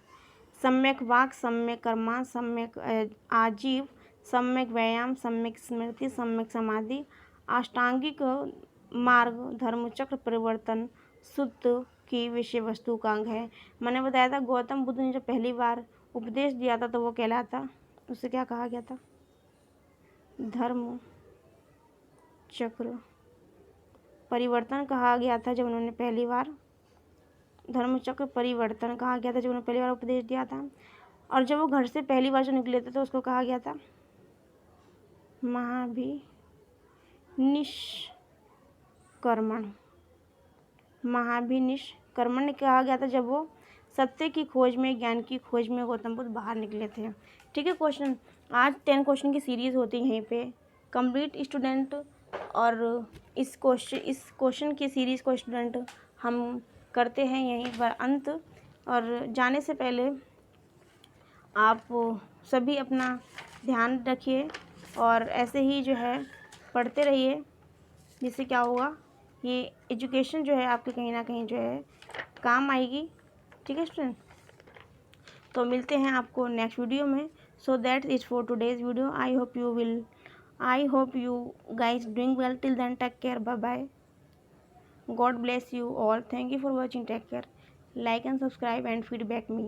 सम्यक वाक, सम्यक कर्मा, सम्यक आजीव, सम्यक व्यायाम, सम्यक स्मृति, सम्यक समाधि। अष्टांगिक मार्ग धर्मचक्र परिवर्तन शुद्ध की विषय वस्तु का अंग है। मैंने बताया था गौतम बुद्ध ने जब पहली बार उपदेश दिया था तो वो कहलाता, उसे क्या कहा गया था? धर्म चक्र परिवर्तन कहा गया था। जब उन्होंने पहली बार धर्मचक्र परिवर्तन कहा गया था, जब उन्होंने पहली बार उपदेश दिया था। और जब वो घर से पहली बार जो निकले थे तो उसको कहा गया था महाभिनिष्कर्मण कहा गया था, जब वो सत्य की खोज में, ज्ञान की खोज में गौतम बुद्ध बाहर निकले थे। ठीक है। क्वेश्चन आज 10 क्वेश्चन की सीरीज़ होती है यहीं पे कंप्लीट स्टूडेंट, और इस क्वेश्चन की सीरीज़ को स्टूडेंट हम करते हैं यहीं पर अंत। और जाने से पहले आप सभी अपना ध्यान रखिए और ऐसे ही जो है पढ़ते रहिए, जिससे क्या होगा, ये एजुकेशन जो है आपके कहीं ना कहीं जो है काम आएगी। ठीक है स्टूडेंट, तो मिलते हैं आपको नेक्स्ट वीडियो में। So that is for today's video. I hope you guys doing well. Till then, take care. Bye bye. God bless you all. Thank you for watching. Take care. Like and subscribe and feedback me.